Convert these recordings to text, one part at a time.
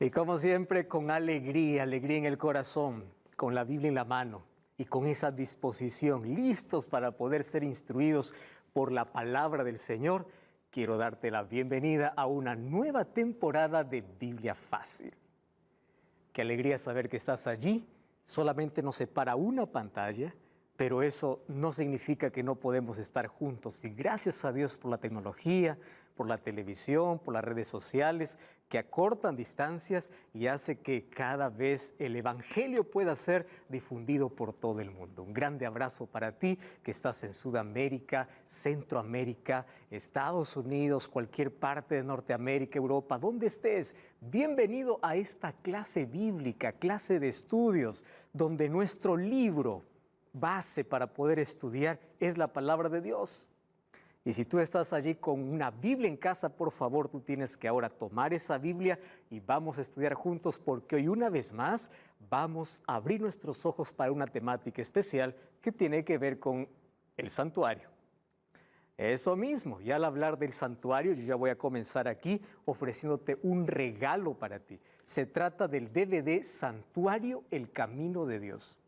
Y como siempre, con alegría, alegría en el corazón, con la Biblia en la mano y con esa disposición, listos para poder ser instruidos por la palabra del Señor, quiero darte la bienvenida a una nueva temporada de Biblia Fácil. Qué alegría saber que estás allí. Solamente nos separa una pantalla, pero eso no significa que no podemos estar juntos. Y gracias a Dios por la tecnología, por la televisión, por las redes sociales, que acortan distancias y hace que cada vez el Evangelio pueda ser difundido por todo el mundo. Un grande abrazo para ti que estás en Sudamérica, Centroamérica, Estados Unidos, cualquier parte de Norteamérica, Europa, donde estés. Bienvenido a esta clase bíblica, clase de estudios, donde nuestro libro base para poder estudiar es la palabra de Dios. Y si tú estás allí con una Biblia en casa, por favor, tú tienes que ahora tomar esa Biblia y vamos a estudiar juntos, porque hoy una vez más vamos a abrir nuestros ojos para una temática especial que tiene que ver con el santuario. Eso mismo, y al hablar del santuario, yo ya voy a comenzar aquí ofreciéndote un regalo para ti. Se trata del DVD Santuario, el Camino de Dios.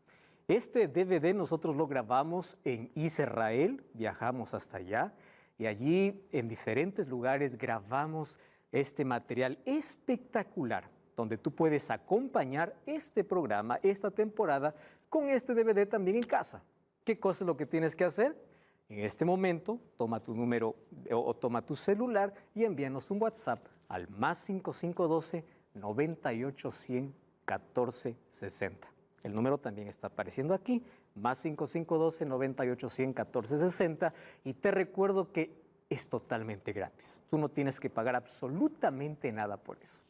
Este DVD nosotros lo grabamos en Israel, viajamos hasta allá y allí en diferentes lugares grabamos este material espectacular, donde tú puedes acompañar este programa, esta temporada, con este DVD también en casa. ¿Qué cosa es lo que tienes que hacer? En este momento, toma tu número o toma tu celular y envíanos un WhatsApp al +5512 98 100 14 60. El número también está apareciendo aquí, +5512 98 100 14 60. Y te recuerdo que es totalmente gratis. Tú no tienes que pagar absolutamente nada por eso.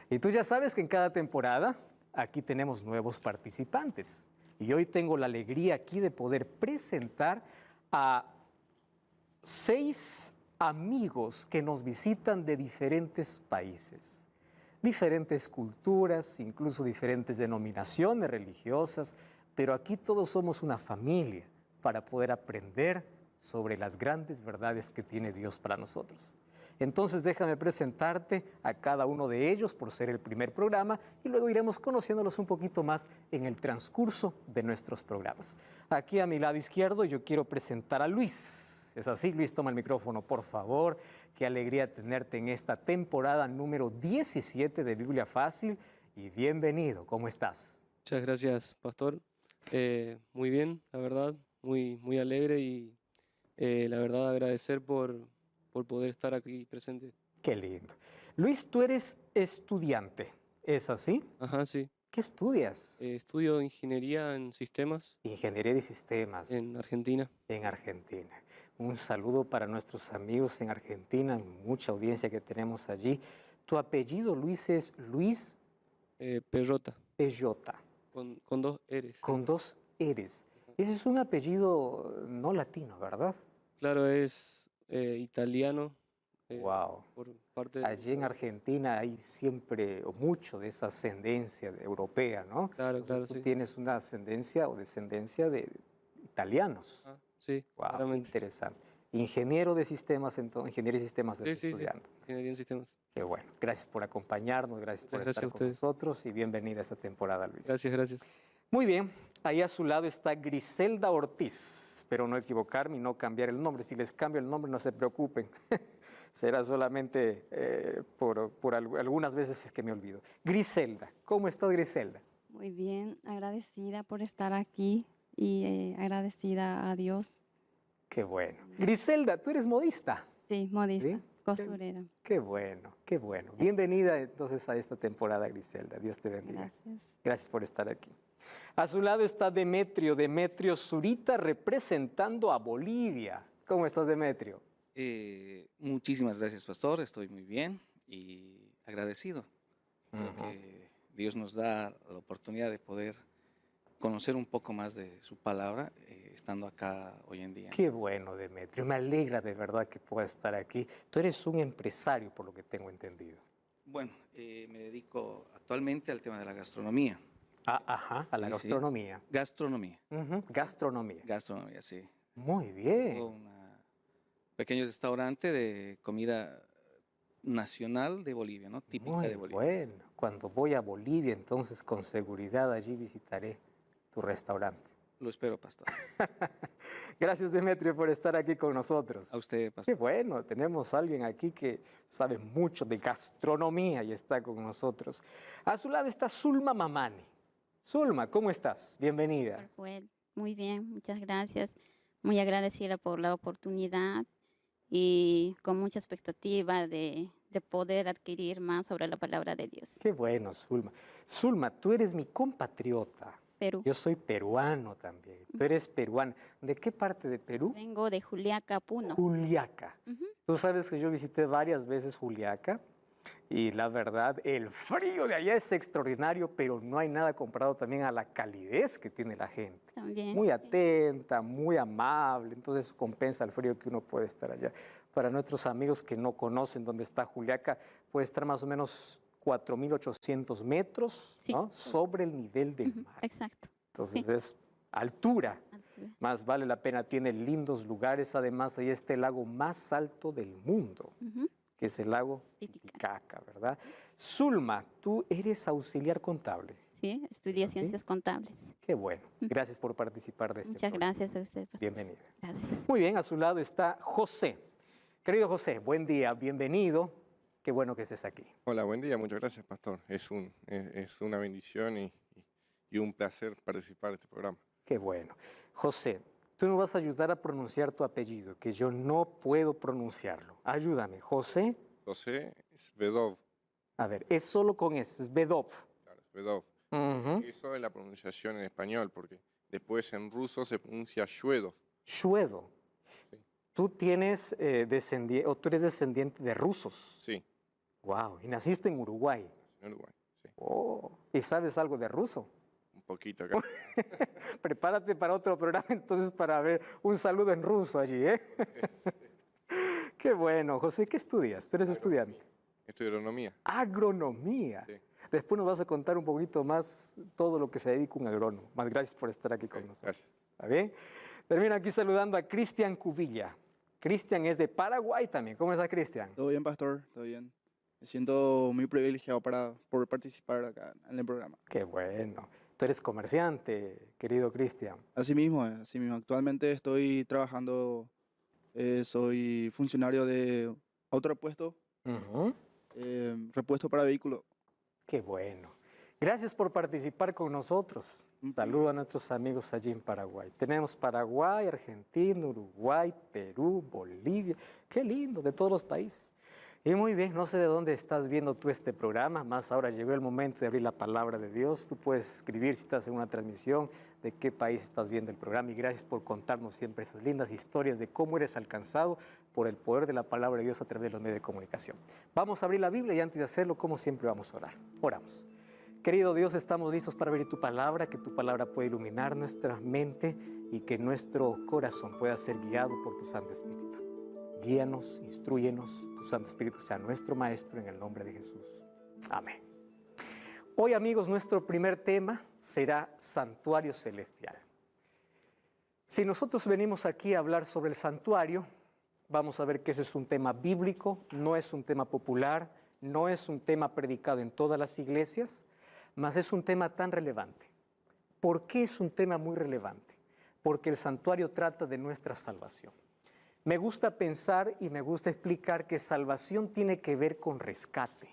Y tú ya sabes que en cada temporada aquí tenemos nuevos participantes. Y hoy tengo la alegría aquí de poder presentar a 6 amigos que nos visitan de diferentes países, diferentes culturas, incluso diferentes denominaciones religiosas, pero aquí todos somos una familia para poder aprender sobre las grandes verdades que tiene Dios para nosotros. Entonces déjame presentarte a cada uno de ellos por ser el primer programa y luego iremos conociéndolos un poquito más en el transcurso de nuestros programas. Aquí a mi lado izquierdo yo quiero presentar a Luis. Es así, Luis, toma el micrófono, por favor. Qué alegría tenerte en esta temporada número 17 de Biblia Fácil y bienvenido. ¿Cómo estás? Muchas gracias, pastor. Muy bien, la verdad, muy alegre y la verdad agradecer por poder estar aquí presente. Qué lindo. Luis, tú eres estudiante, ¿es así? Ajá, sí. ¿Qué estudias? Estudio ingeniería en sistemas Ingeniería de sistemas en Argentina. en Argentina. Un saludo para nuestros amigos en Argentina, mucha audiencia que tenemos allí. Tu apellido, Luis, es Luis Perrota, Pellota, con 2 R's. con 2 R's. Ese es un apellido no latino, ¿verdad? Claro, es italiano. Wow. Por parte Allí en Argentina hay siempre o mucho de esa ascendencia europea, ¿no? Claro, Entonces claro, tú sí. tienes una ascendencia o descendencia de italianos. Ah, sí, Wow, claramente. interesante. Ingeniero de sistemas, entonces, ingeniería de sistemas estás Sí, estudiando. ingeniería en sistemas. Qué bueno. Gracias por acompañarnos, gracias por Muchas estar gracias a con ustedes. nosotros y bienvenida a esta temporada, Luis. Gracias. Muy bien, ahí a su lado está Griselda Ortiz. Espero no equivocarme y no cambiar el nombre. Si les cambio el nombre, no se preocupen. Será solamente por algunas veces es que me olvido. Griselda, ¿cómo estás, Griselda? Muy bien, agradecida por estar aquí y agradecida a Dios. Qué bueno. Griselda, tú eres modista. Sí, modista, ¿Sí? costurera. Qué bueno, qué bueno. Bienvenida entonces a esta temporada, Griselda. Dios te bendiga. Gracias. Gracias por estar aquí. A su lado está Demetrio Zurita representando a Bolivia. ¿Cómo estás, Demetrio? Muchísimas gracias, pastor. Estoy muy bien y agradecido. Creo que Dios nos da la oportunidad de poder conocer un poco más de su palabra estando acá hoy en día. Qué bueno, Demetrio. Me alegra de verdad que puedas estar aquí. Tú eres un empresario, por lo que tengo entendido. Bueno, me dedico actualmente al tema de la gastronomía. Ajá, a la Sí, sí. gastronomía. Gastronomía. Gastronomía. Gastronomía, sí. Muy bien. Tengo un pequeño restaurante de comida nacional de Bolivia, ¿no? Típica Muy de Bolivia. bueno. Cuando voy a Bolivia, entonces con seguridad allí visitaré tu restaurante. Lo espero, pastor. Gracias, Demetrio, por estar aquí con nosotros. A usted, Qué pastor. bueno, tenemos a alguien aquí que sabe mucho de gastronomía y está con nosotros. A su lado está Zulma Mamani. Zulma, ¿cómo estás? Bienvenida. Rafael, muy bien, muchas gracias. Muy agradecida por la oportunidad y con mucha expectativa de poder adquirir más sobre la palabra de Dios. Qué bueno, Zulma. Zulma, tú eres mi compatriota. Perú. Yo soy peruano también. Tú eres peruana. ¿De qué parte de Perú? Vengo de Juliaca, Puno. Juliaca. Ujú. Tú sabes que yo visité varias veces Juliaca y la verdad, el frío de allá es extraordinario, pero no hay nada comparado también a la calidez que tiene la gente. También. Muy atenta, muy amable, entonces eso compensa el frío que uno puede estar allá. Para nuestros amigos que no conocen dónde está Juliaca, puede estar más o menos 4.800 metros, Sí. ¿no? Sobre el nivel del Ujú, mar. exacto. Entonces sí. es altura. Altura. Más vale la pena, tiene lindos lugares. Además, ahí está el lago más alto del mundo, Ujú, que es el lago Titicaca. Titicaca, ¿verdad? Zulma, tú eres auxiliar contable. Sí, estudié ¿Ah, sí? ciencias contables. Qué bueno. Gracias por participar de este Muchas programa. gracias a usted, pastor. Bienvenida. Gracias. Muy bien, a su lado está José. Querido José, buen día, bienvenido. Qué bueno que estés aquí. Hola, buen día, muchas gracias, pastor. Es una bendición y un placer participar de este programa. Qué bueno. José, tú me vas a ayudar a pronunciar tu apellido, que yo no puedo pronunciarlo. Ayúdame. José, José Svedov, a ver, es solo con S, es Bedov. claro, Svedov. Ujú. Eso es la pronunciación en español, porque después en ruso se pronuncia Shvedov. Shvedov. Sí. Tú tienes o tú eres descendiente de rusos. Sí, Wow, y naciste en Uruguay. en Uruguay, sí. Oh, ¿y sabes algo de ruso? Un poquito acá. Prepárate para otro programa entonces para ver un saludo en ruso allí, ¿eh? Qué bueno. José, ¿qué estudias? Tú eres estudiante. Estudio agronomía. Agronomía. Sí. Después nos vas a contar un poquito más todo lo que se dedica un agrónomo. Más gracias por estar aquí con Ok, nosotros. gracias. ¿Está bien? Termino aquí saludando a Cristian Cubilla. Cristian es de Paraguay también. ¿Cómo está Cristian? Todo bien, pastor, todo bien. Me siento muy privilegiado por participar acá en el programa. Qué bueno. Tú eres comerciante, querido Cristian. Así mismo. Actualmente estoy trabajando, soy funcionario de autorepuesto, Ujú. repuesto para vehículos. Qué bueno. Gracias por participar con nosotros. Saludo a nuestros amigos allí en Paraguay. Tenemos Paraguay, Argentina, Uruguay, Perú, Bolivia. Qué lindo, de todos los países. Y muy bien, no sé de dónde estás viendo tú este programa, más ahora llegó el momento de abrir la palabra de Dios. Tú puedes escribir si estás en una transmisión de qué país estás viendo el programa y gracias por contarnos siempre esas lindas historias de cómo eres alcanzado por el poder de la palabra de Dios a través de los medios de comunicación. Vamos a abrir la Biblia y antes de hacerlo, como siempre, vamos a orar. Oramos. Querido Dios, estamos listos para abrir tu palabra, que tu palabra pueda iluminar nuestra mente y que nuestro corazón pueda ser guiado por tu Santo Espíritu. Guíanos, instrúyenos, tu Santo Espíritu sea nuestro Maestro en el nombre de Jesús. Amén. Hoy, amigos, nuestro primer tema será Santuario Celestial. Si nosotros venimos aquí a hablar sobre el santuario, vamos a ver que ese es un tema bíblico, no es un tema popular, no es un tema predicado en todas las iglesias, mas es un tema tan relevante. ¿Por qué es un tema muy relevante? Porque el santuario trata de nuestra salvación. Me gusta pensar y me gusta explicar que salvación tiene que ver con rescate.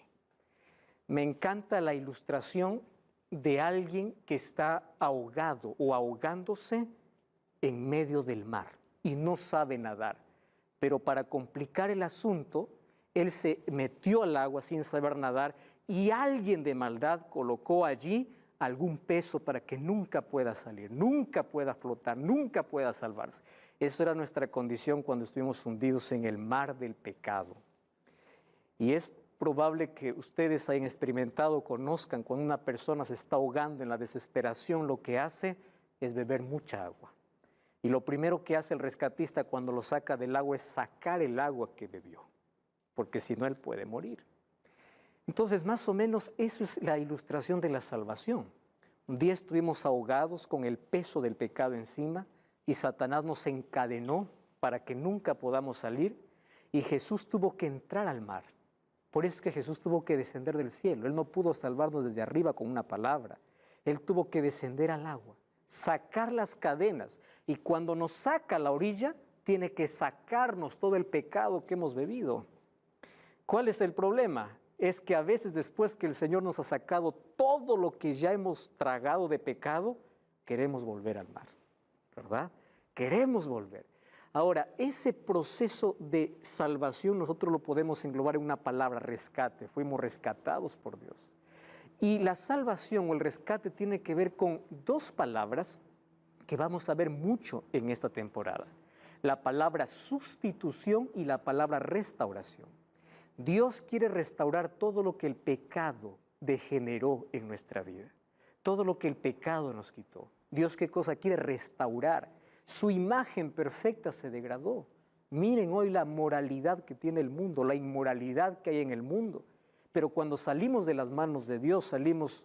Me encanta la ilustración de alguien que está ahogado o ahogándose en medio del mar y no sabe nadar. Pero para complicar el asunto, él se metió al agua sin saber nadar y alguien de maldad colocó allí algún peso para que nunca pueda salir, nunca pueda flotar, nunca pueda salvarse. Eso era nuestra condición cuando estuvimos hundidos en el mar del pecado. Y es probable que ustedes hayan experimentado o conozcan cuando una persona se está ahogando en la desesperación, lo que hace es beber mucha agua. Y lo primero que hace el rescatista cuando lo saca del agua es sacar el agua que bebió, porque si no él puede morir. Entonces, más o menos, eso es la ilustración de la salvación. Un día estuvimos ahogados con el peso del pecado encima y Satanás nos encadenó para que nunca podamos salir y Jesús tuvo que entrar al mar Por eso es que Jesús tuvo que descender del cielo. Él no pudo salvarnos desde arriba con una palabra. Él tuvo que descender al agua, sacar las cadenas. Y cuando nos saca a la orilla, tiene que sacarnos todo el pecado que hemos bebido. ¿Cuál es el problema? Es que a veces después que el Señor nos ha sacado todo lo que ya hemos tragado de pecado, queremos volver al mar, ¿verdad? Queremos volver. Ahora, ese proceso de salvación nosotros lo podemos englobar en una palabra, rescate. Fuimos rescatados por Dios. Y la salvación o el rescate tiene que ver con dos palabras que vamos a ver mucho en esta temporada. La palabra sustitución y la palabra restauración. Dios quiere restaurar todo lo que el pecado degeneró en nuestra vida. Todo lo que el pecado nos quitó. Dios, ¿qué cosa quiere? Restaurar. Su imagen perfecta se degradó. Miren hoy la moralidad que tiene el mundo, la inmoralidad que hay en el mundo. Pero cuando salimos de las manos de Dios, salimos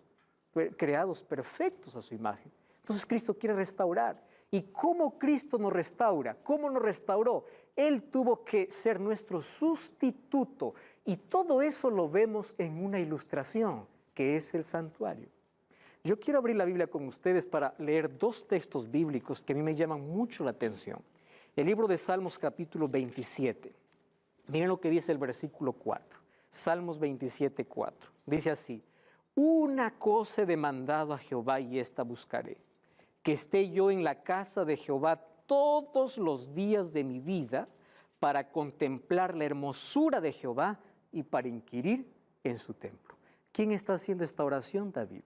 creados perfectos a su imagen. Entonces Cristo quiere restaurar. ¿Y cómo Cristo nos restaura? ¿Cómo nos restauró? Él tuvo que ser nuestro sustituto. Y todo eso lo vemos en una ilustración, que es el santuario. Yo quiero abrir la Biblia con ustedes para leer dos textos bíblicos que a mí me llaman mucho la atención. El libro de Salmos capítulo 27. Miren lo que dice el versículo 4. Salmos 27, 4. Dice así: una cosa he demandado a Jehová y esta buscaré, que esté yo en la casa de Jehová todos los días de mi vida para contemplar la hermosura de Jehová y para inquirir en su templo. ¿Quién está haciendo esta oración? David.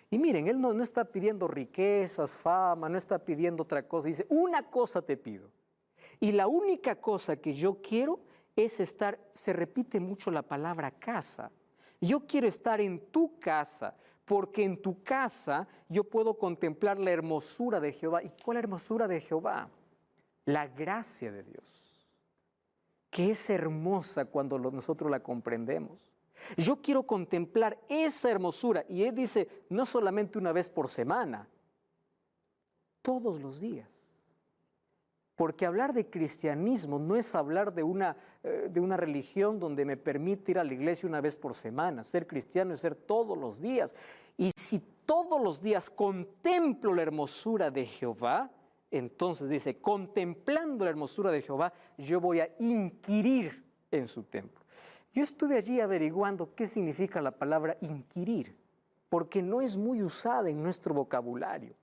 Y miren, él no está pidiendo riquezas, fama, no está pidiendo otra cosa. Dice, una cosa te pido. Y la única cosa que yo quiero es estar, se repite mucho la palabra casa. Yo quiero estar en tu casa, porque en tu casa yo puedo contemplar la hermosura de Jehová. ¿Y cuál es la hermosura de Jehová? La gracia de Dios, que es hermosa cuando nosotros la comprendemos. Yo quiero contemplar esa hermosura. Y él dice, no solamente una vez por semana, todos los días. Porque hablar de cristianismo no es hablar de una religión donde me permite ir a la iglesia una vez por semana. Ser cristiano es ser todos los días. Y si todos los días contemplo la hermosura de Jehová, entonces dice, contemplando la hermosura de Jehová, yo voy a inquirir en su templo. Yo estuve allí averiguando qué significa la palabra inquirir, porque no es muy usada en nuestro vocabulario.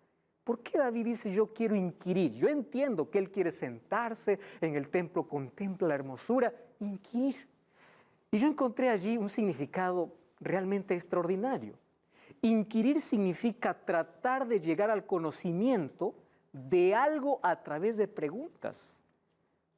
¿Por qué David dice yo quiero inquirir? Yo entiendo que él quiere sentarse en el templo, contempla la hermosura, inquirir. Y yo encontré allí un significado realmente extraordinario. Inquirir significa tratar de llegar al conocimiento de algo a través de preguntas.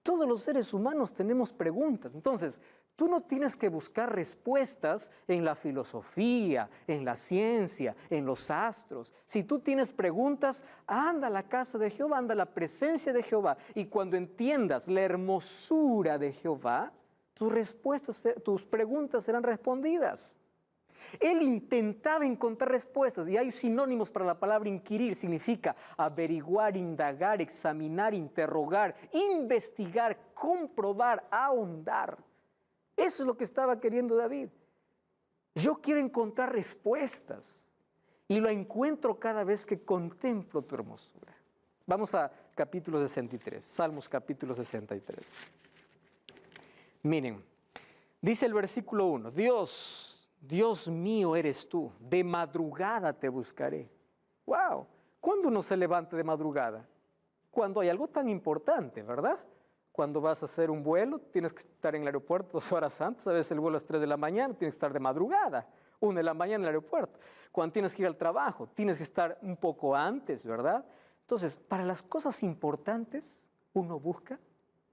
Todos los seres humanos tenemos preguntas. Entonces, tú no tienes que buscar respuestas en la filosofía, en la ciencia, en los astros. Si tú tienes preguntas, anda a la casa de Jehová, anda a la presencia de Jehová. Y cuando entiendas la hermosura de Jehová, tus preguntas serán respondidas. Él intentaba encontrar respuestas y hay sinónimos para la palabra inquirir. Significa averiguar, indagar, examinar, interrogar, investigar, comprobar, ahondar. Eso es lo que estaba queriendo David. Yo quiero encontrar respuestas y lo encuentro cada vez que contemplo tu hermosura. Vamos a capítulo 63, Salmos capítulo 63. Miren, dice el versículo 1, Dios mío eres tú, de madrugada te buscaré. ¡Wow! ¿Cuándo uno se levanta de madrugada? Cuando hay algo tan importante, ¿verdad? Cuando vas a hacer un vuelo, tienes que estar en el aeropuerto 2 horas antes, a veces el vuelo es 3 de la mañana, tienes que estar de madrugada, 1 de la mañana en el aeropuerto. Cuando tienes que ir al trabajo, tienes que estar un poco antes, ¿verdad? Entonces, para las cosas importantes, uno busca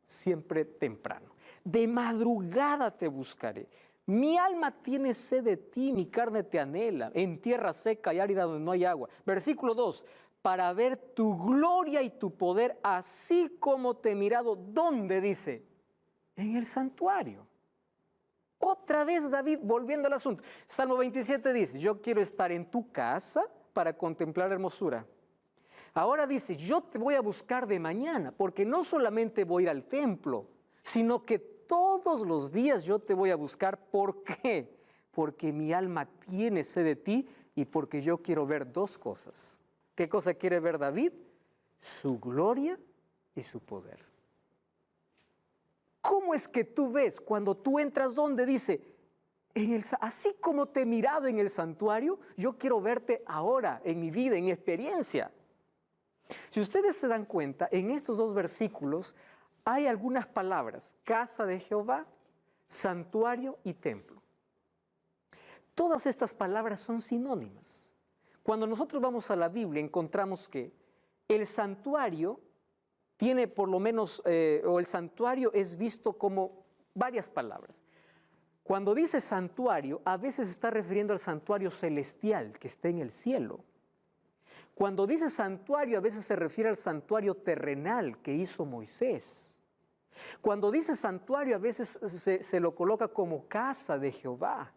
siempre temprano. De madrugada te buscaré. Mi alma tiene sed de ti, mi carne te anhela, en tierra seca y árida donde no hay agua. Versículo 2, para ver tu gloria y tu poder, así como te he mirado. ¿Dónde dice? En el santuario. Otra vez David, volviendo al asunto. Salmo 27 dice, yo quiero estar en tu casa para contemplar la hermosura. Ahora dice, yo te voy a buscar de mañana, porque no solamente voy a ir al templo, sino que todos los días yo te voy a buscar. ¿Por qué? Porque mi alma tiene sed de ti y porque yo quiero ver dos cosas. ¿Qué cosa quiere ver David? Su gloria y su poder. ¿Cómo es que tú ves cuando tú entras donde dice, así como te he mirado en el santuario, yo quiero verte ahora en mi vida, en mi experiencia? Si ustedes se dan cuenta, en estos dos versículos hay algunas palabras: casa de Jehová, santuario y templo. Todas estas palabras son sinónimas. Cuando nosotros vamos a la Biblia encontramos que el santuario tiene por lo menos, o el santuario es visto como varias palabras. Cuando dice santuario, a veces está refiriendo al santuario celestial que está en el cielo. Cuando dice santuario, a veces se refiere al santuario terrenal que hizo Moisés. Cuando dice santuario, a veces se lo coloca como casa de Jehová.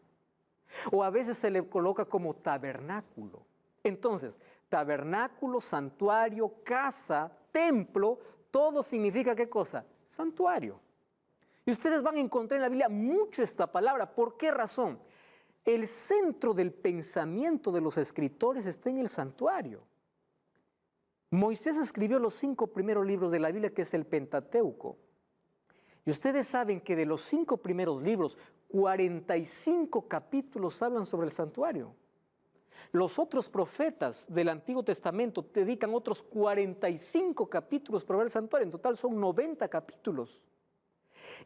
O a veces se le coloca como tabernáculo. Entonces, tabernáculo, santuario, casa, templo, todo significa ¿qué cosa? Santuario. Y ustedes van a encontrar en la Biblia mucho esta palabra. ¿Por qué razón? El centro del pensamiento de los escritores está en el santuario. Moisés escribió los 5 primeros libros de la Biblia, que es el Pentateuco. Y ustedes saben que de los 5 primeros libros, 45 capítulos hablan sobre el santuario. Los otros profetas del Antiguo Testamento dedican otros 45 capítulos para ver el santuario. En total son 90 capítulos.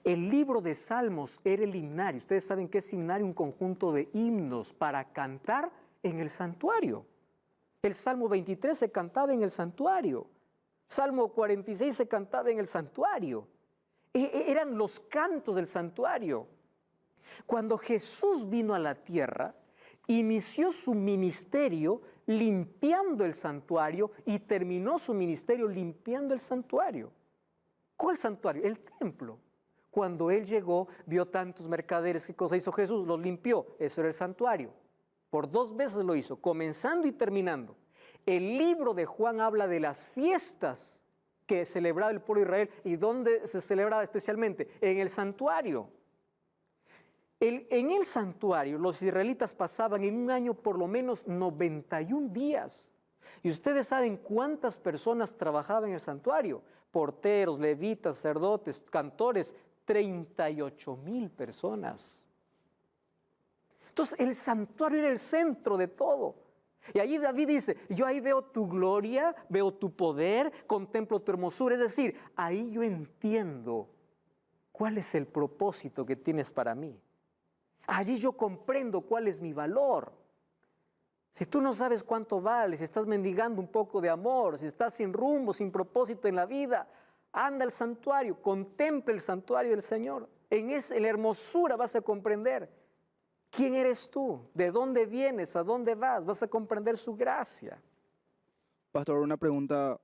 El libro de Salmos era el himnario. Ustedes saben que es himnario, un conjunto de himnos para cantar en el santuario. El Salmo 23 se cantaba en el santuario. Salmo 46 se cantaba en el santuario. Eran los cantos del santuario. Cuando Jesús vino a la tierra, inició su ministerio limpiando el santuario y terminó su ministerio limpiando el santuario. ¿Cuál santuario? El templo. Cuando Él llegó, vio tantos mercaderes. ¿Qué cosa hizo Jesús? Los limpió. Eso era el santuario. Por 2 veces lo hizo, comenzando y terminando. El libro de Juan habla de las fiestas que celebraba el pueblo de Israel. ¿Y dónde se celebraba especialmente? En el santuario. En el santuario los israelitas pasaban en un año por lo menos 91 días. Y ustedes saben cuántas personas trabajaban en el santuario. Porteros, levitas, sacerdotes, cantores, 38,000 personas. Entonces el santuario era el centro de todo. Y allí David dice, yo ahí veo tu gloria, veo tu poder, contemplo tu hermosura. Es decir, ahí yo entiendo cuál es el propósito que tienes para mí. Allí yo comprendo cuál es mi valor. Si tú no sabes cuánto vales, si estás mendigando un poco de amor, si estás sin rumbo, sin propósito en la vida, anda al santuario, contempla el santuario del Señor. En la hermosura vas a comprender quién eres tú, de dónde vienes, a dónde vas a comprender su gracia. Pastor, una pregunta,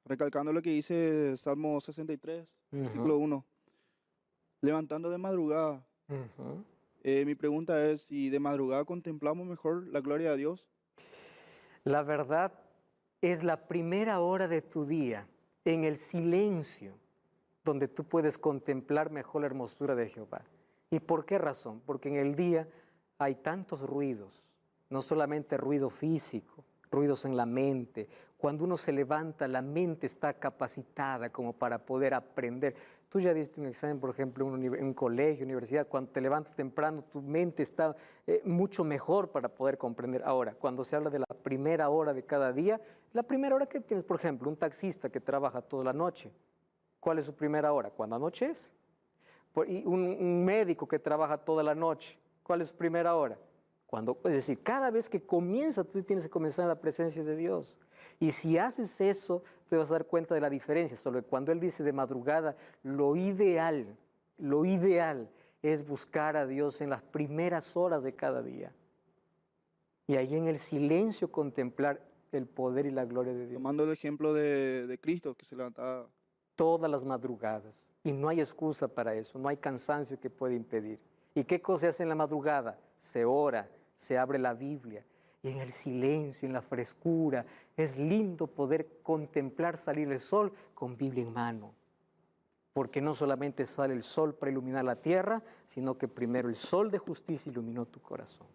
recalcando lo que dice Salmo 63, versículo 1. Levantando de madrugada. Mi pregunta es si de madrugada contemplamos mejor la gloria de Dios. La verdad es la primera hora de tu día, en el silencio, donde tú puedes contemplar mejor la hermosura de Jehová. ¿Y por qué razón? Porque en el día hay tantos ruidos, no solamente ruido físico, ruidos en la mente. Cuando uno se levanta, la mente está capacitada como para poder aprender. Tú ya diste un examen, por ejemplo, en un colegio, universidad. Cuando te levantas temprano, tu mente está mucho mejor para poder comprender. Ahora, cuando se habla de la primera hora de cada día, la primera hora que tienes, por ejemplo, un taxista que trabaja toda la noche. ¿Cuál es su primera hora? Cuando anochece. Y un médico que trabaja toda la noche. ¿Cuál es su primera hora? Es decir, cada vez que comienza, tú tienes que comenzar en la presencia de Dios. Y si haces eso, te vas a dar cuenta de la diferencia. Solo que cuando Él dice de madrugada, lo ideal es buscar a Dios en las primeras horas de cada día. Y ahí en el silencio contemplar el poder y la gloria de Dios. Tomando el ejemplo de Cristo, que se levantaba Todas las madrugadas. Y no hay excusa para eso, no hay cansancio que pueda impedir. ¿Y qué cosa se hace en la madrugada? Se ora, se abre la Biblia. Y en el silencio, en la frescura, es lindo poder contemplar salir el sol con Biblia en mano. porque no solamente sale el sol para iluminar la tierra, sino que primero el sol de justicia iluminó tu corazón.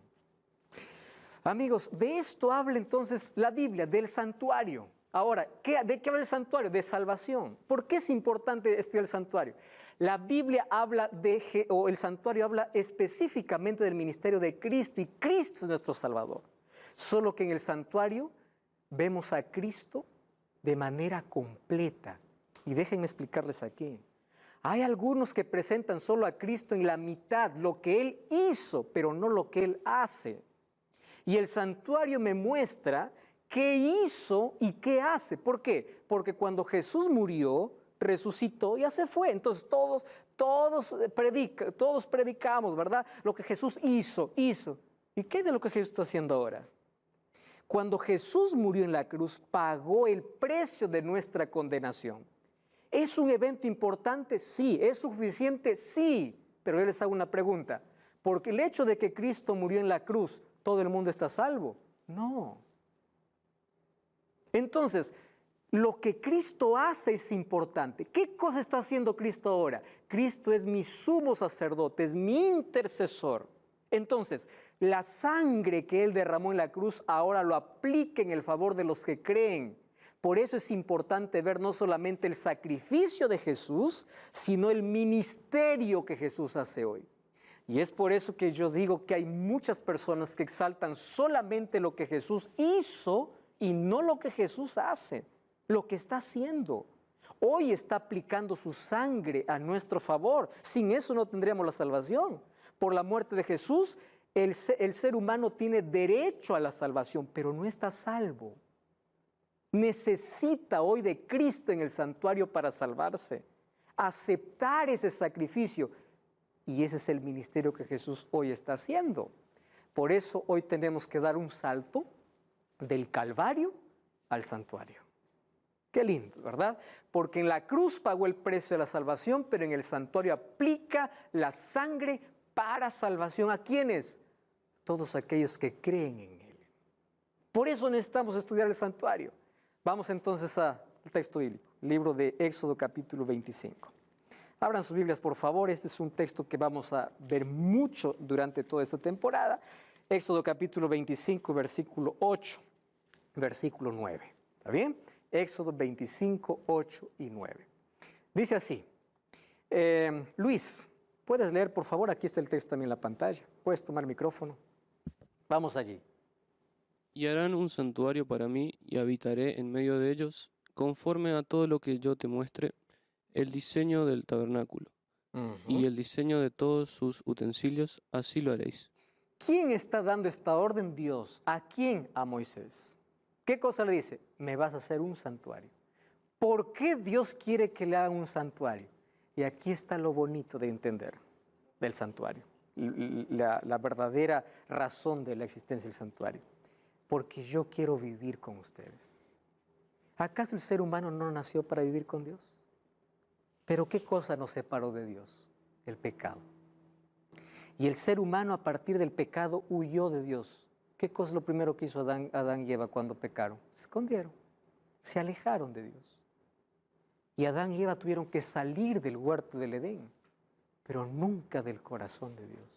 Amigos, de esto habla entonces la Biblia, del santuario. Ahora, ¿de qué habla el santuario? De salvación. ¿Por qué es importante estudiar el santuario? La Biblia habla o el santuario habla específicamente del ministerio de Cristo, y Cristo es nuestro Salvador. Solo que en el santuario vemos a Cristo de manera completa. Y déjenme explicarles aquí. Hay algunos que presentan solo a Cristo en la mitad, lo que Él hizo, pero no lo que Él hace. Y el santuario me muestra qué hizo y qué hace. ¿Por qué? Porque cuando Jesús murió, resucitó y ya se fue. Entonces todos predicamos, ¿verdad? Lo que Jesús hizo. ¿Y qué de lo que Jesús está haciendo ahora? Cuando Jesús murió en la cruz, pagó el precio de nuestra condenación. ¿Es un evento importante? Sí. ¿Es suficiente? Sí. Pero yo les hago una pregunta. ¿Porque el hecho de que Cristo murió en la cruz, todo el mundo está salvo? No. Entonces, lo que Cristo hace es importante. ¿Qué cosa está haciendo Cristo ahora? Cristo es mi sumo sacerdote, es mi intercesor. Entonces, la sangre que Él derramó en la cruz ahora lo aplica en el favor de los que creen. Por eso es importante ver no solamente el sacrificio de Jesús, sino el ministerio que Jesús hace hoy. Y es por eso que yo digo que hay muchas personas que exaltan solamente lo que Jesús hizo y no lo que Jesús hace, lo que está haciendo. Hoy está aplicando su sangre a nuestro favor. Sin eso no tendríamos la salvación. Por la muerte de Jesús, el ser humano tiene derecho a la salvación, pero no está salvo. Necesita hoy de Cristo en el santuario para salvarse, aceptar ese sacrificio. Y ese es el ministerio que Jesús hoy está haciendo. Por eso hoy tenemos que dar un salto del Calvario al santuario. Qué lindo, ¿verdad? Porque en la cruz pagó el precio de la salvación, pero en el santuario aplica la sangre para salvación. ¿A quiénes? Todos aquellos que creen en Él. Por eso necesitamos estudiar el santuario. Vamos entonces al texto bíblico, libro de Éxodo capítulo 25. Abran sus Biblias, por favor. Este es un texto que vamos a ver mucho durante toda esta temporada. Éxodo capítulo 25, versículo 8, versículo 9. ¿Está bien? Éxodo 25, 8 y 9. Dice así. Luis, ¿puedes leer, por favor? Aquí está el texto también en la pantalla. ¿Puedes tomar el micrófono? Vamos allí. Y harán un santuario para mí, y habitaré en medio de ellos, conforme a todo lo que yo te muestre, el diseño del tabernáculo y el diseño de todos sus utensilios, así lo haréis. ¿Quién está dando esta orden? Dios. ¿A quién? A Moisés. ¿Qué cosa le dice? Me vas a hacer un santuario. ¿Por qué Dios quiere que le hagan un santuario? Y aquí está lo bonito de entender del santuario, la verdadera razón de la existencia del santuario. Porque yo quiero vivir con ustedes. ¿Acaso el ser humano no nació para vivir con Dios? Pero ¿qué cosa nos separó de Dios? El pecado. Y el ser humano a partir del pecado huyó de Dios. ¿Qué cosa es lo primero que hizo Adán y Eva cuando pecaron? Se escondieron, se alejaron de Dios. Y Adán y Eva tuvieron que salir del huerto del Edén, pero nunca del corazón de Dios.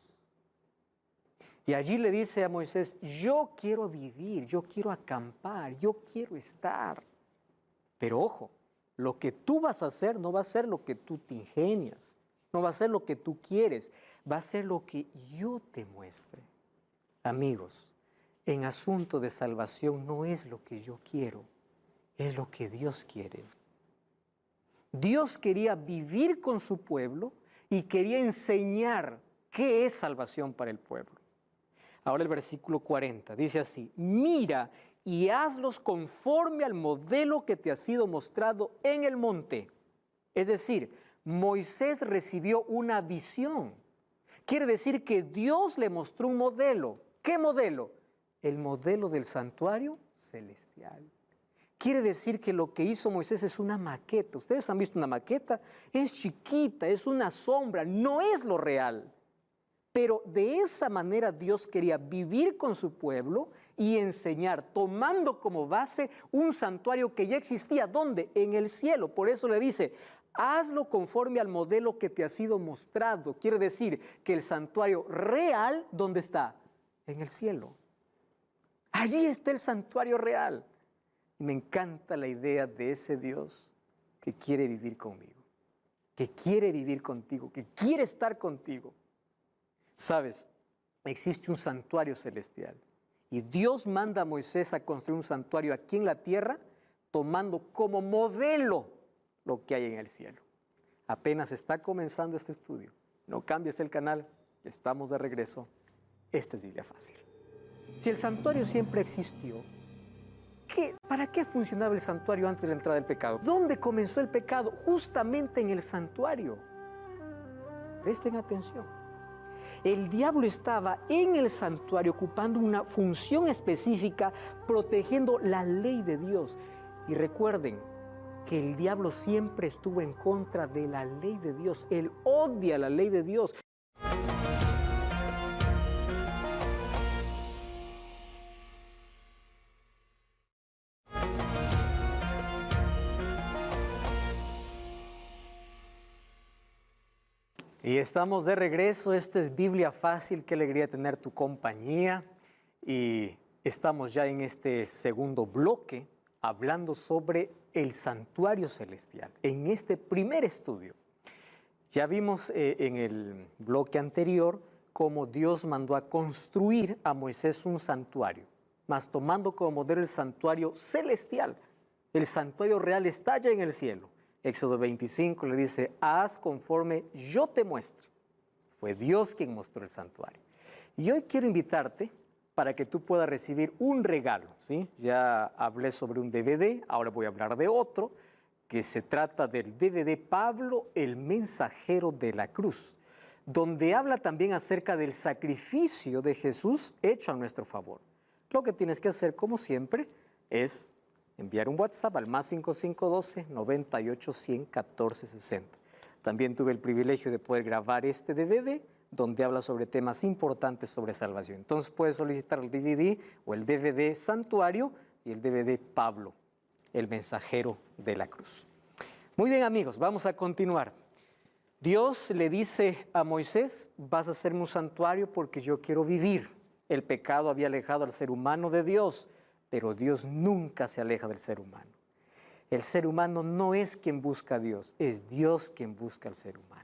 Y allí le dice a Moisés, yo quiero vivir, yo quiero acampar, yo quiero estar. Pero ojo, lo que tú vas a hacer no va a ser lo que tú te ingenias, no va a ser lo que tú quieres, va a ser lo que yo te muestre. Amigos, en asunto de salvación no es lo que yo quiero, es lo que Dios quiere. Dios quería vivir con su pueblo y quería enseñar qué es salvación para el pueblo. Ahora el versículo 40 dice así, mira y hazlos conforme al modelo que te ha sido mostrado en el monte. Es decir, Moisés recibió una visión. Quiere decir que Dios le mostró un modelo. ¿Qué modelo? El modelo del santuario celestial. Quiere decir que lo que hizo Moisés es una maqueta. ¿Ustedes han visto una maqueta? Es chiquita, es una sombra, no es lo real. Pero de esa manera Dios quería vivir con su pueblo y enseñar, tomando como base un santuario que ya existía. ¿Dónde? En el cielo. Por eso le dice, Hazlo conforme al modelo que te ha sido mostrado. Quiere decir que el santuario real, ¿dónde está? En el cielo. Allí está el santuario real. Y me encanta la idea de ese Dios que quiere vivir conmigo, que quiere vivir contigo, que quiere estar contigo. ¿Sabes? Existe un santuario celestial. Y Dios manda a Moisés a construir un santuario aquí en la tierra, tomando como modelo lo que hay en el cielo. Apenas está comenzando este estudio. No cambies el canal, estamos de regreso. Esta es Biblia Fácil. Si el santuario siempre existió, ¿para qué funcionaba el santuario antes de la entrada del pecado? ¿Dónde comenzó el pecado? Justamente en el santuario. Presten atención. El diablo estaba en el santuario ocupando una función específica, protegiendo la ley de Dios. Y recuerden que el diablo siempre estuvo en contra de la ley de Dios. Él odia la ley de Dios. Y estamos de regreso. Esto es Biblia Fácil. Qué alegría tener tu compañía. Y estamos ya en este segundo bloque hablando sobre el santuario celestial. En este primer estudio, ya vimos en el bloque anterior cómo Dios mandó a construir a Moisés un santuario, mas tomando como modelo el santuario celestial. El santuario real está allá en el cielo. Éxodo 25 le dice, haz conforme yo te muestre. Fue Dios quien mostró el santuario. Y hoy quiero invitarte para que tú puedas recibir un regalo, ¿sí? Ya hablé sobre un DVD, ahora voy a hablar de otro, que se trata del DVD Pablo, el mensajero de la cruz, donde habla también acerca del sacrificio de Jesús hecho a nuestro favor. Lo que tienes que hacer, como siempre, es enviar un WhatsApp al más 5512 98 100 14 60. También tuve el privilegio de poder grabar este DVD donde habla sobre temas importantes sobre salvación. Entonces puedes solicitar el DVD o el DVD Santuario y el DVD Pablo, el mensajero de la cruz. Muy bien, amigos, vamos a continuar. Dios le dice a Moisés, vas a hacerme un santuario porque yo quiero vivir. El pecado había alejado al ser humano de Dios, pero Dios nunca se aleja del ser humano. El ser humano no es quien busca a Dios, es Dios quien busca al ser humano.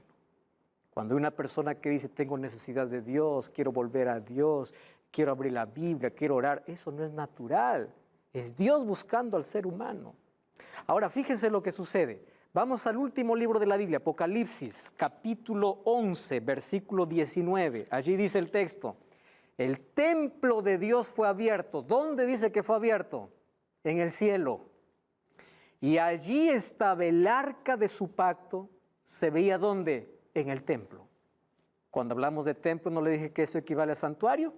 Cuando una persona que dice, tengo necesidad de Dios, quiero volver a Dios, quiero abrir la Biblia, quiero orar, eso no es natural. Es Dios buscando al ser humano. Ahora, fíjense lo que sucede. Vamos al último libro de la Biblia, Apocalipsis, capítulo 11, versículo 19. Allí dice el texto, el templo de Dios fue abierto. ¿Dónde dice que fue abierto? En el cielo. Y allí estaba el arca de su pacto. ¿Se veía dónde? En el templo. Cuando hablamos de templo, ¿no le dije que eso equivale a santuario?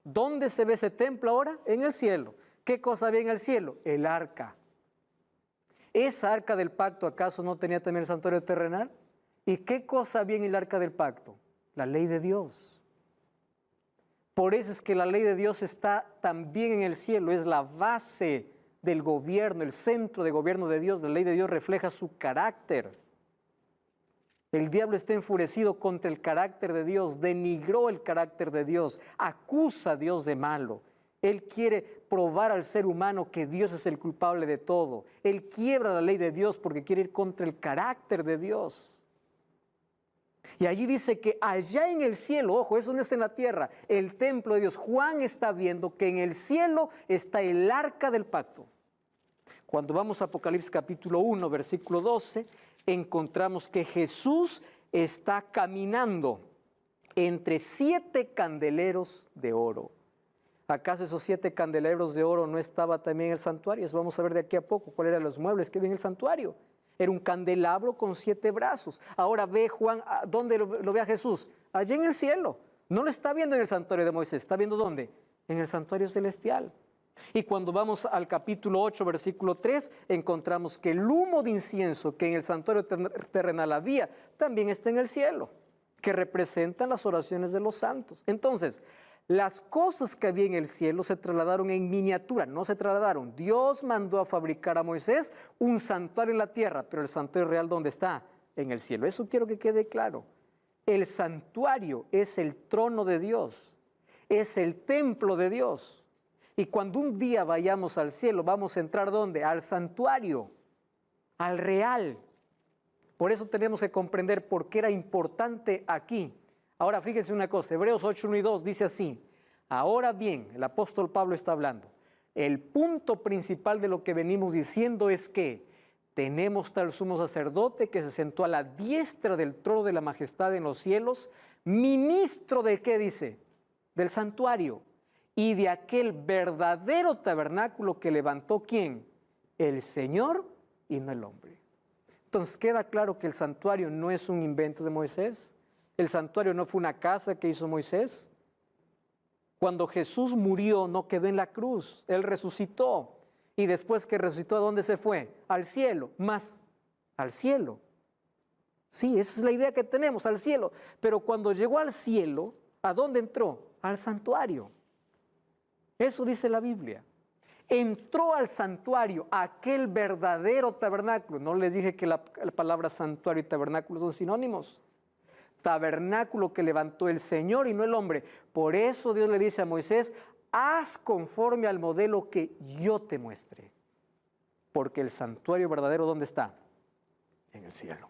¿Dónde se ve ese templo ahora? En el cielo. ¿Qué cosa había en el cielo? El arca. ¿Esa arca del pacto acaso no tenía también el santuario terrenal? ¿Y qué cosa había en el arca del pacto? La ley de Dios. Por eso es que la ley de Dios está también en el cielo, es la base del gobierno, el centro de gobierno de Dios. La ley de Dios refleja su carácter. El diablo está enfurecido contra el carácter de Dios, denigró el carácter de Dios, acusa a Dios de malo. Él quiere probar al ser humano que Dios es el culpable de todo. Él quiebra la ley de Dios porque quiere ir contra el carácter de Dios. Y allí dice que allá en el cielo, ojo, eso no es en la tierra, el templo de Dios. Juan está viendo que en el cielo está el arca del pacto. Cuando vamos a Apocalipsis capítulo 1, versículo 12, encontramos que Jesús está caminando entre 7 candeleros de oro. ¿Acaso esos 7 candeleros de oro no estaba también en el santuario? Eso vamos a ver de aquí a poco cuáles eran los muebles que había en el santuario. Era un candelabro con 7 brazos. Ahora ve Juan, ¿dónde lo ve a Jesús? Allí en el cielo. No lo está viendo en el santuario de Moisés. ¿Está viendo dónde? En el santuario celestial. Y cuando vamos al capítulo 8, versículo 3, encontramos que el humo de incienso que en el santuario terrenal había, también está en el cielo, que representan las oraciones de los santos. Entonces, las cosas que había en el cielo se trasladaron en miniatura, no se trasladaron. Dios mandó a fabricar a Moisés un santuario en la tierra, pero el santuario real, ¿dónde está? En el cielo. Eso quiero que quede claro. El santuario es el trono de Dios, es el templo de Dios. Y cuando un día vayamos al cielo, vamos a entrar ¿dónde? Al santuario, al real. Por eso tenemos que comprender por qué era importante aquí. Ahora fíjense una cosa, Hebreos 8, 1 y 2 dice así: ahora bien, el apóstol Pablo está hablando, el punto principal de lo que venimos diciendo es que tenemos tal sumo sacerdote que se sentó a la diestra del trono de la majestad en los cielos, ministro de ¿qué dice? Del santuario y de aquel verdadero tabernáculo que levantó ¿quién? El Señor y no el hombre. Entonces queda claro que el santuario no es un invento de Moisés. El santuario no fue una casa que hizo Moisés. Cuando Jesús murió no quedó en la cruz, Él resucitó. Y después que resucitó, ¿a dónde se fue? Al cielo, más al cielo. Sí, esa es la idea que tenemos, al cielo. Pero cuando llegó al cielo, ¿a dónde entró? Al santuario. Eso dice la Biblia. Entró al santuario, aquel verdadero tabernáculo. No les dije que la palabra santuario y tabernáculo son sinónimos. Tabernáculo que levantó el Señor y no el hombre. Por eso Dios le dice a Moisés: haz conforme al modelo que yo te muestre. Porque el santuario verdadero, ¿dónde está? En el cielo.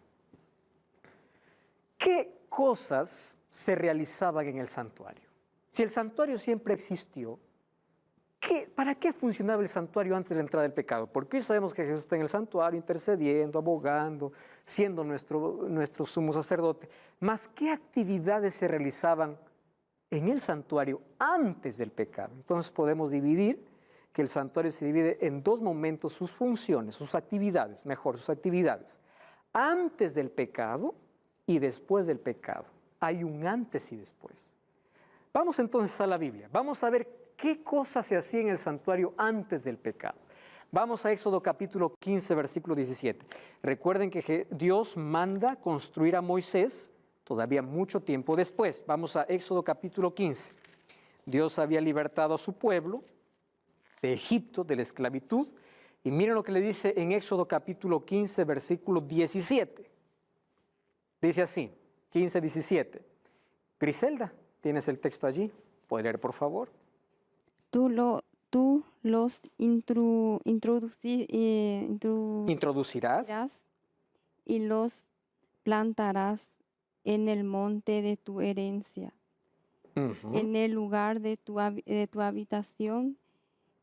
¿Qué cosas se realizaban en el santuario? Si el santuario siempre existió, ¿para qué funcionaba el santuario antes de la entrada del pecado? Porque hoy sabemos que Jesús está en el santuario intercediendo, abogando, siendo nuestro sumo sacerdote. Mas, ¿qué actividades se realizaban en el santuario antes del pecado? Entonces podemos dividir que el santuario se divide en dos momentos, sus funciones, sus actividades, sus actividades. Antes del pecado y después del pecado. Hay un antes y después. Vamos entonces a la Biblia. Vamos a ver qué cosas se hacía en el santuario antes del pecado. Vamos a Éxodo capítulo 15, versículo 17. Recuerden que Dios manda construir a Moisés todavía mucho tiempo después. Vamos a Éxodo capítulo 15. Dios había libertado a su pueblo de Egipto, de la esclavitud. Y miren lo que le dice en Éxodo capítulo 15, versículo 17. Dice así, 15, 17. Griselda, ¿tienes el texto allí? ¿Puede leer, por favor? Tú los introducirás y los plantarás en el monte de tu herencia, en el lugar de tu habitación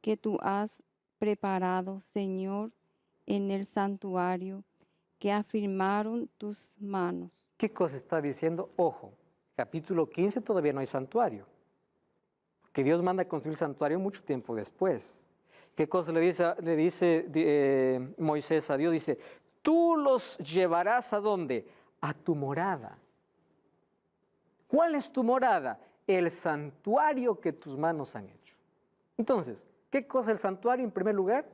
que tú has preparado, Señor, en el santuario que afirmaron tus manos. ¿Qué cosa está diciendo? Ojo, capítulo 15 todavía no hay santuario. Que Dios manda a construir el santuario mucho tiempo después. ¿Qué cosa le dice Moisés a Dios? Dice, tú los llevarás ¿a dónde? A tu morada. ¿Cuál es tu morada? El santuario que tus manos han hecho. Entonces, ¿qué cosa es el santuario? En primer lugar,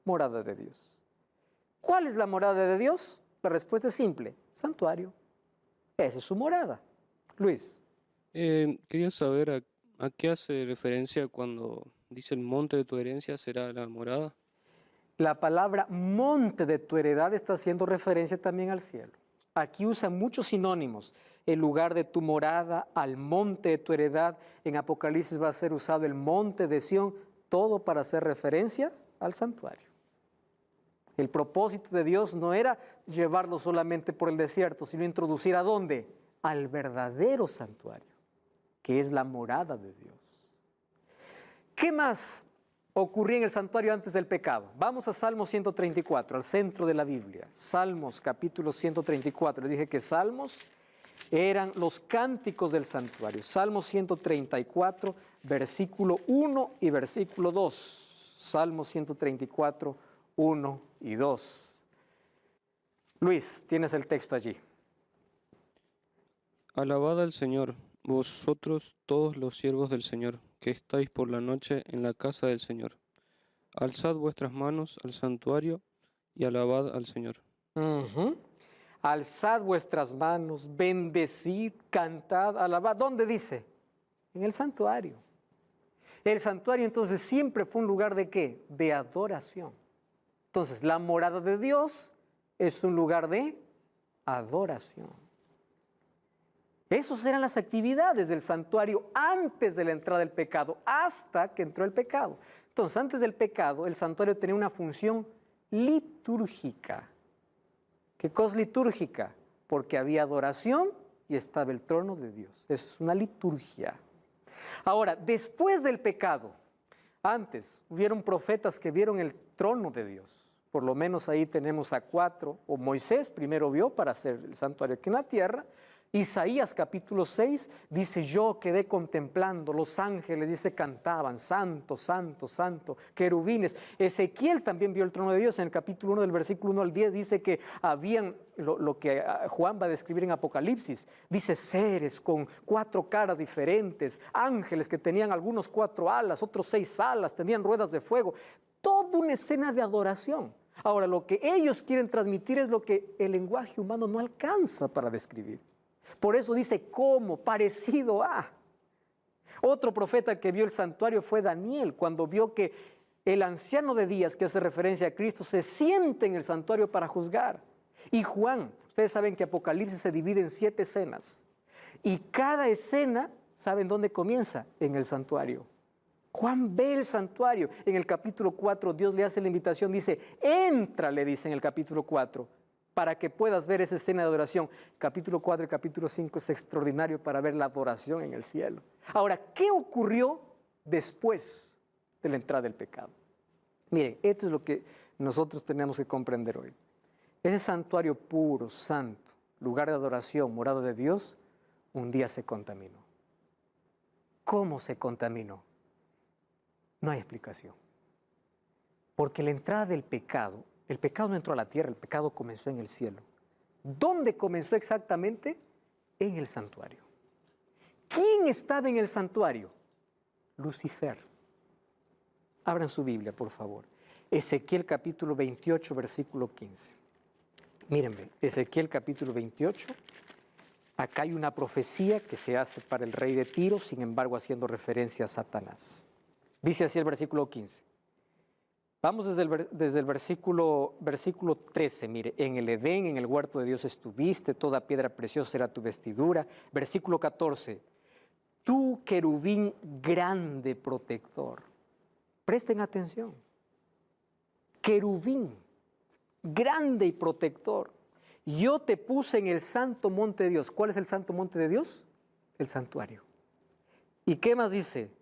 morada de Dios. ¿Cuál es la morada de Dios? La respuesta es simple, santuario. Esa es su morada. Luis. Quería saber ¿a qué hace referencia cuando dice el monte de tu herencia será la morada? La palabra monte de tu heredad está haciendo referencia también al cielo. Aquí usa muchos sinónimos. El lugar de tu morada, al monte de tu heredad. En Apocalipsis va a ser usado el monte de Sión, todo para hacer referencia al santuario. El propósito de Dios no era llevarlo solamente por el desierto, sino introducir ¿a dónde? Al verdadero santuario, que es la morada de Dios. ¿Qué más ocurría en el santuario antes del pecado? Vamos a Salmos 134, al centro de la Biblia. Salmos capítulo 134. Les dije que Salmos eran los cánticos del santuario. Salmos 134, versículo 1 y versículo 2. Salmos 134, 1 y 2. Luis, tienes el texto allí. Alabad al Señor, vosotros todos los siervos del Señor, que estáis por la noche en la casa del Señor. Alzad vuestras manos al santuario y alabad al Señor. Alzad vuestras manos, bendecid, cantad, alabad. ¿Dónde dice? En el santuario. El santuario entonces siempre fue un lugar ¿de qué? De adoración. Entonces, la morada de Dios es un lugar de adoración. Esas eran las actividades del santuario antes de la entrada del pecado, hasta que entró el pecado. Entonces, antes del pecado, el santuario tenía una función litúrgica. ¿Qué cosa litúrgica? Porque había adoración y estaba el trono de Dios. Eso es una liturgia. Ahora, después del pecado, antes hubieron profetas que vieron el trono de Dios. Por lo menos ahí tenemos a 4, o Moisés primero vio para hacer el santuario aquí en la tierra. Isaías capítulo 6 dice, yo quedé contemplando, los ángeles, dice, cantaban, santo, santo, santo, querubines. Ezequiel también vio el trono de Dios en el capítulo 1 del versículo 1 al 10, dice que habían, lo que Juan va a describir en Apocalipsis, dice seres con 4 caras diferentes, ángeles que tenían algunos 4 alas, otros 6 alas, tenían ruedas de fuego, toda una escena de adoración. Ahora, lo que ellos quieren transmitir es lo que el lenguaje humano no alcanza para describir. Por eso dice, ¿cómo? Parecido a. Otro profeta que vio el santuario fue Daniel, cuando vio que el anciano de días, que hace referencia a Cristo, se siente en el santuario para juzgar. Y Juan, ustedes saben que Apocalipsis se divide en 7 escenas. Y cada escena, ¿saben dónde comienza? En el santuario. Juan ve el santuario. En el capítulo 4, Dios le hace la invitación, dice, entra, le dice en el capítulo 4. Para que puedas ver esa escena de adoración. Capítulo 4 y capítulo 5 es extraordinario para ver la adoración en el cielo. Ahora, ¿qué ocurrió después de la entrada del pecado? Miren, esto es lo que nosotros tenemos que comprender hoy. Ese santuario puro, santo, lugar de adoración, morada de Dios, un día se contaminó. ¿Cómo se contaminó? No hay explicación. Porque la entrada del pecado, el pecado no entró a la tierra, el pecado comenzó en el cielo. ¿Dónde comenzó exactamente? En el santuario. ¿Quién estaba en el santuario? Lucifer. Abran su Biblia, por favor. Ezequiel capítulo 28, versículo 15. Mírenme, Ezequiel capítulo 28. Acá hay una profecía que se hace para el rey de Tiro, sin embargo haciendo referencia a Satanás. Dice así el versículo 15. Vamos desde el versículo 13, mire, en el Edén, en el huerto de Dios estuviste, toda piedra preciosa era tu vestidura. Versículo 14, tú querubín grande protector. Presten atención. Querubín, grande y protector. Yo te puse en el santo monte de Dios. ¿Cuál es el santo monte de Dios? El santuario. ¿Y qué más dice?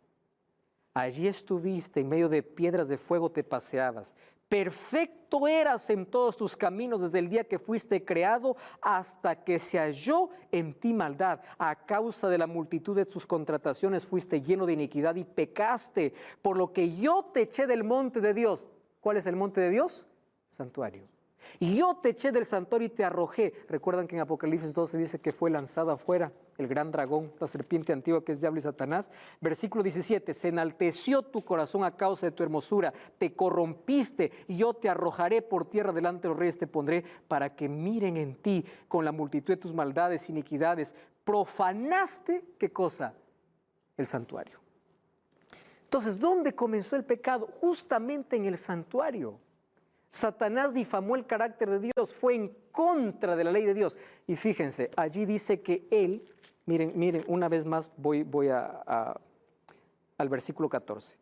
Allí estuviste, en medio de piedras de fuego te paseabas. Perfecto eras en todos tus caminos desde el día que fuiste creado hasta que se halló en ti maldad. A causa de la multitud de tus contrataciones fuiste lleno de iniquidad y pecaste, por lo que yo te eché del monte de Dios. ¿Cuál es el monte de Dios? Santuario. Y yo te eché del santuario y te arrojé. Recuerdan que en Apocalipsis 12 dice que fue lanzado afuera el gran dragón, la serpiente antigua que es diablo y Satanás. Versículo 17, se enalteció tu corazón a causa de tu hermosura, te corrompiste y yo te arrojaré por tierra delante de los reyes te pondré para que miren en ti con la multitud de tus maldades, iniquidades. Profanaste, ¿qué cosa? El santuario. Entonces, ¿dónde comenzó el pecado? Justamente en el santuario. Satanás difamó el carácter de Dios, fue en contra de la ley de Dios. Y fíjense, allí dice que él, miren, una vez más voy al versículo 14.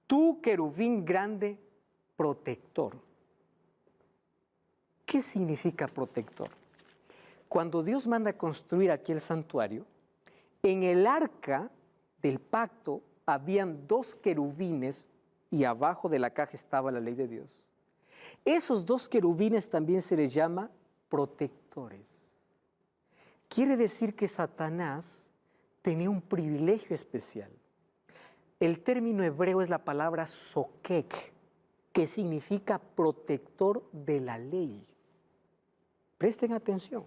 Tú, querubín grande, protector. ¿Qué significa protector? Cuando Dios manda construir aquí el santuario, en el arca del pacto habían 2 querubines y abajo de la caja estaba la ley de Dios. Esos 2 querubines también se les llama protectores. Quiere decir que Satanás tenía un privilegio especial. El término hebreo es la palabra sokek, que significa protector de la ley. Presten atención.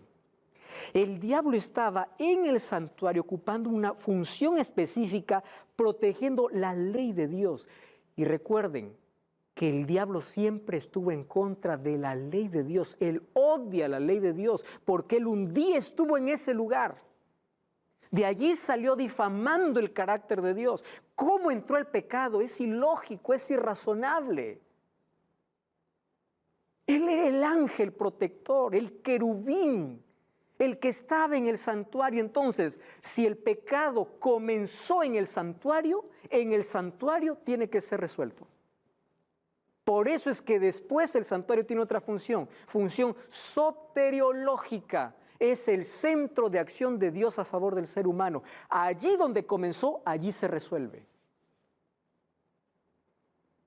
El diablo estaba en el santuario ocupando una función específica, protegiendo la ley de Dios. Y recuerden, que el diablo siempre estuvo en contra de la ley de Dios. Él odia la ley de Dios porque él un día estuvo en ese lugar. De allí salió difamando el carácter de Dios. ¿Cómo entró el pecado? Es ilógico, es irrazonable. Él era el ángel protector, el querubín, el que estaba en el santuario. Entonces, si el pecado comenzó en el santuario tiene que ser resuelto. Por eso es que después el santuario tiene otra función soteriológica. Es el centro de acción de Dios a favor del ser humano. Allí donde comenzó, allí se resuelve.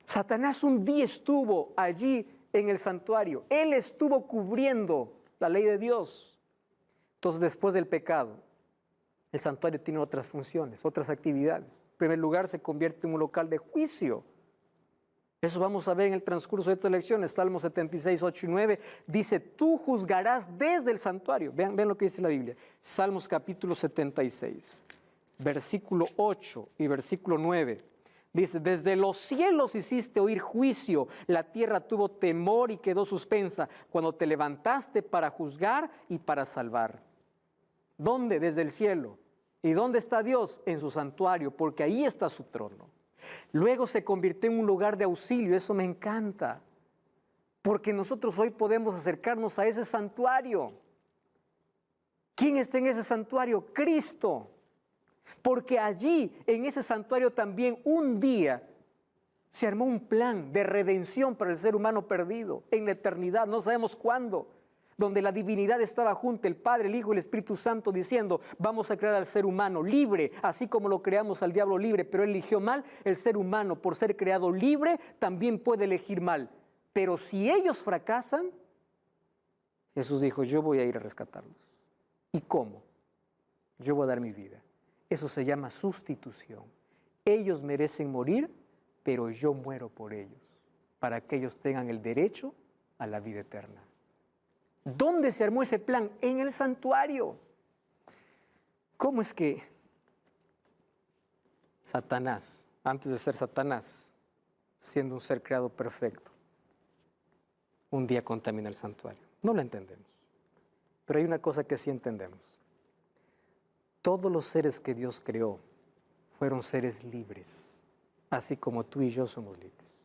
Satanás un día estuvo allí en el santuario. Él estuvo cubriendo la ley de Dios. Entonces, después del pecado, el santuario tiene otras funciones, otras actividades. En primer lugar, se convierte en un local de juicio. Eso vamos a ver en el transcurso de estas lecciones. Salmos 76, 8 y 9 dice, tú juzgarás desde el santuario. Vean lo que dice la Biblia. Salmos capítulo 76, versículo 8 y versículo 9. Dice, desde los cielos hiciste oír juicio, la tierra tuvo temor y quedó suspensa cuando te levantaste para juzgar y para salvar. ¿Dónde? Desde el cielo. ¿Y dónde está Dios? En su santuario, porque ahí está su trono. Luego se convirtió en un lugar de auxilio, eso me encanta, porque nosotros hoy podemos acercarnos a ese santuario. ¿Quién está en ese santuario? Cristo. Porque allí, en ese santuario también, un día se armó un plan de redención para el ser humano perdido en la eternidad, no sabemos cuándo, donde la divinidad estaba junto, el Padre, el Hijo y el Espíritu Santo, diciendo, vamos a crear al ser humano libre, así como lo creamos al diablo libre, pero él eligió mal. El ser humano, por ser creado libre, también puede elegir mal. Pero si ellos fracasan, Jesús dijo, yo voy a ir a rescatarlos. ¿Y cómo? Yo voy a dar mi vida. Eso se llama sustitución. Ellos merecen morir, pero yo muero por ellos, para que ellos tengan el derecho a la vida eterna. ¿Dónde se armó ese plan? En el santuario. ¿Cómo es que Satanás, antes de ser Satanás, siendo un ser creado perfecto, un día contamina el santuario? No lo entendemos. Pero hay una cosa que sí entendemos. Todos los seres que Dios creó fueron seres libres, así como tú y yo somos libres.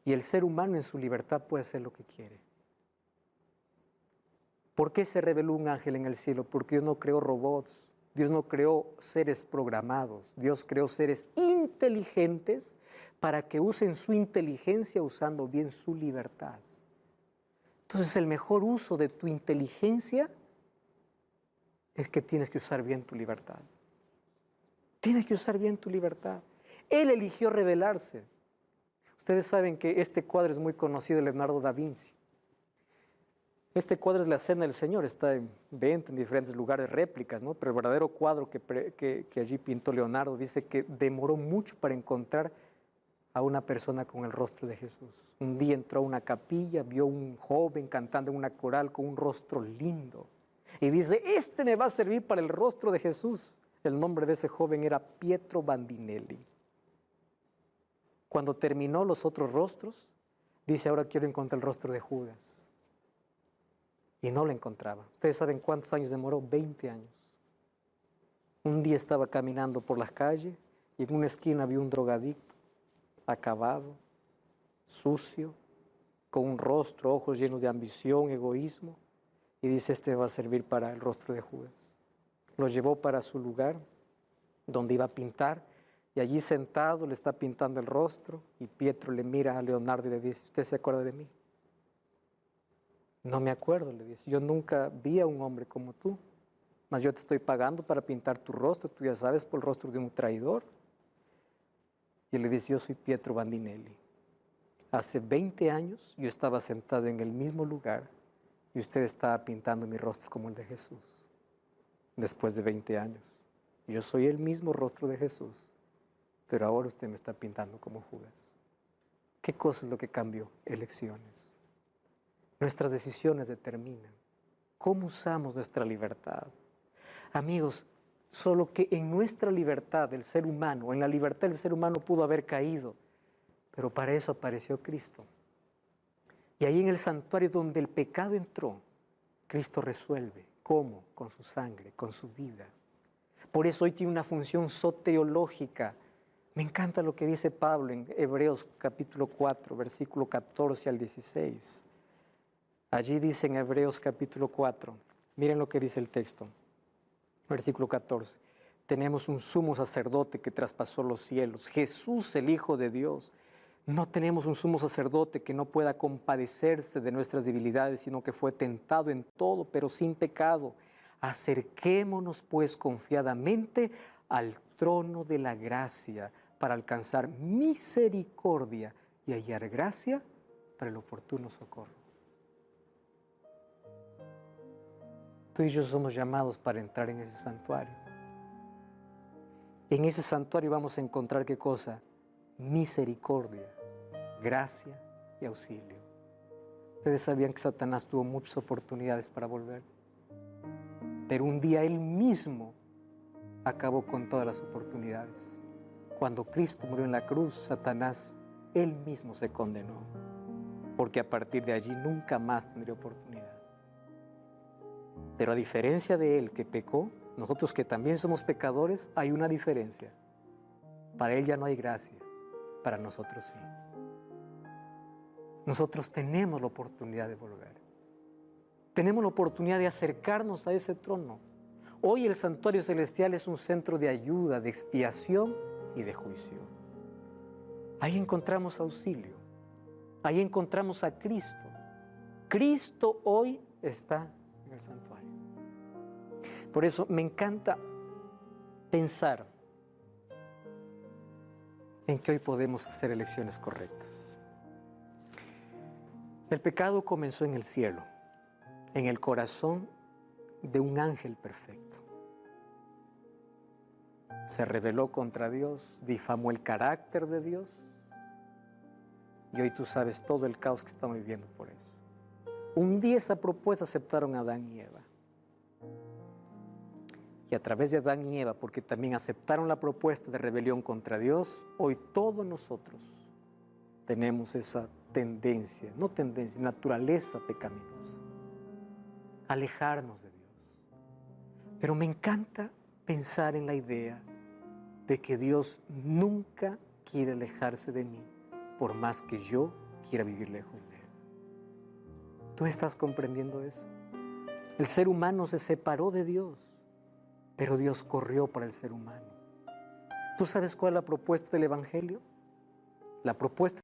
Y el ser humano en su libertad puede hacer lo que quiere. ¿Por qué se reveló un ángel en el cielo? Porque Dios no creó robots, Dios no creó seres programados, Dios creó seres inteligentes para que usen su inteligencia usando bien su libertad. Entonces el mejor uso de tu inteligencia es que tienes que usar bien tu libertad. Tienes que usar bien tu libertad. Él eligió revelarse. Ustedes saben que este cuadro es muy conocido de Leonardo da Vinci. Este cuadro es la Cena del Señor, está en venta en diferentes lugares, réplicas, ¿no? Pero el verdadero cuadro que allí pintó Leonardo dice que demoró mucho para encontrar a una persona con el rostro de Jesús. Un día entró a una capilla, vio a un joven cantando en una coral con un rostro lindo. Y dice, este me va a servir para el rostro de Jesús. El nombre de ese joven era Pietro Bandinelli. Cuando terminó los otros rostros, dice, ahora quiero encontrar el rostro de Judas. Y no lo encontraba. ¿Ustedes saben cuántos años demoró? 20 años. Un día estaba caminando por las calles y en una esquina vio un drogadicto, acabado, sucio, con un rostro, ojos llenos de ambición, egoísmo. Y dice, este va a servir para el rostro de Judas. Lo llevó para su lugar, donde iba a pintar, y allí sentado le está pintando el rostro, y Pietro le mira a Leonardo y le dice, ¿usted se acuerda de mí? No me acuerdo, le dice, yo nunca vi a un hombre como tú, mas yo te estoy pagando para pintar tu rostro, tú ya sabes, por el rostro de un traidor. Y él le dice, yo soy Pietro Bandinelli. Hace 20 años yo estaba sentado en el mismo lugar y usted estaba pintando mi rostro como el de Jesús. Después de 20 años, yo soy el mismo rostro de Jesús, pero ahora usted me está pintando como Judas. ¿Qué cosa es lo que cambió? Elecciones. Nuestras decisiones determinan cómo usamos nuestra libertad. Amigos, solo que en nuestra libertad del ser humano, en la libertad del ser humano pudo haber caído, pero para eso apareció Cristo. Y ahí en el santuario donde el pecado entró, Cristo resuelve. ¿Cómo? Con su sangre, con su vida. Por eso hoy tiene una función soteriológica. Me encanta lo que dice Pablo en Hebreos capítulo 4, versículo 14 al 16. Allí dice en Hebreos capítulo 4, miren lo que dice el texto, versículo 14. Tenemos un sumo sacerdote que traspasó los cielos, Jesús el Hijo de Dios. No tenemos un sumo sacerdote que no pueda compadecerse de nuestras debilidades, sino que fue tentado en todo, pero sin pecado. Acerquémonos pues confiadamente al trono de la gracia para alcanzar misericordia y hallar gracia para el oportuno socorro. Tú y yo somos llamados para entrar en ese santuario. En ese santuario vamos a encontrar ¿qué cosa? Misericordia, gracia y auxilio. Ustedes sabían que Satanás tuvo muchas oportunidades para volver, pero un día él mismo acabó con todas las oportunidades. Cuando Cristo murió en la cruz, Satanás, él mismo se condenó, porque a partir de allí nunca más tendría oportunidad. Pero a diferencia de él que pecó, nosotros que también somos pecadores, hay una diferencia. Para él ya no hay gracia, para nosotros sí. Nosotros tenemos la oportunidad de volver. Tenemos la oportunidad de acercarnos a ese trono. Hoy el santuario celestial es un centro de ayuda, de expiación y de juicio. Ahí encontramos auxilio. Ahí encontramos a Cristo. Cristo hoy está en el santuario. Por eso me encanta pensar en que hoy podemos hacer elecciones correctas. El pecado comenzó en el cielo, en el corazón de un ángel perfecto. Se rebeló contra Dios, difamó el carácter de Dios, y hoy tú sabes todo el caos que estamos viviendo por eso. Un día esa propuesta aceptaron a Adán y Eva. Y a través de Adán y Eva, porque también aceptaron la propuesta de rebelión contra Dios, hoy todos nosotros tenemos esa tendencia, no tendencia, naturaleza pecaminosa, alejarnos de Dios. Pero me encanta pensar en la idea de que Dios nunca quiere alejarse de mí, por más que yo quiera vivir lejos de Él. ¿Tú estás comprendiendo eso? El ser humano se separó de Dios, pero Dios corrió para el ser humano. ¿Tú sabes cuál es la propuesta del Evangelio? La propuesta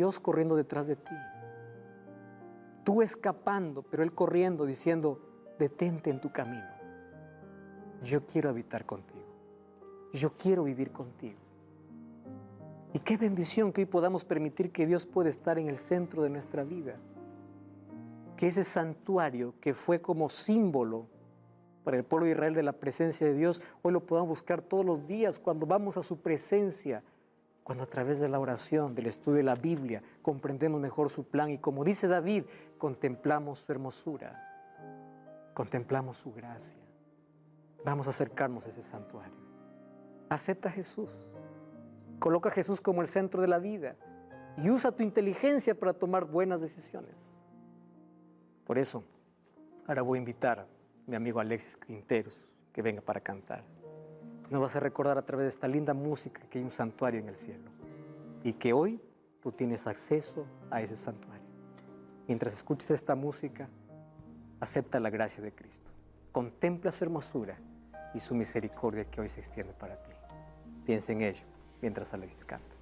Dios corriendo detrás de ti. Tú escapando, pero Él corriendo diciendo, detente en tu camino. Yo quiero habitar contigo. Yo quiero vivir contigo. Y qué bendición que hoy podamos permitir que Dios pueda estar en el centro de nuestra vida. Que ese santuario que fue como símbolo para el pueblo de Israel de la presencia de Dios, hoy lo podamos buscar todos los días cuando vamos a su presencia, cuando a través de la oración, del estudio de la Biblia, comprendemos mejor su plan y como dice David, contemplamos su hermosura, contemplamos su gracia. Vamos a acercarnos a ese santuario. Acepta a Jesús. Coloca a Jesús como el centro de la vida y usa tu inteligencia para tomar buenas decisiones. Por eso, ahora voy a invitar a mi amigo Alexis Quinteros que venga para cantar. Nos vas a recordar a través de esta linda música que hay un santuario en el cielo y que hoy tú tienes acceso a ese santuario. Mientras escuches esta música, acepta la gracia de Cristo. Contempla su hermosura y su misericordia que hoy se extiende para ti. Piensa en ello mientras Alexis canta.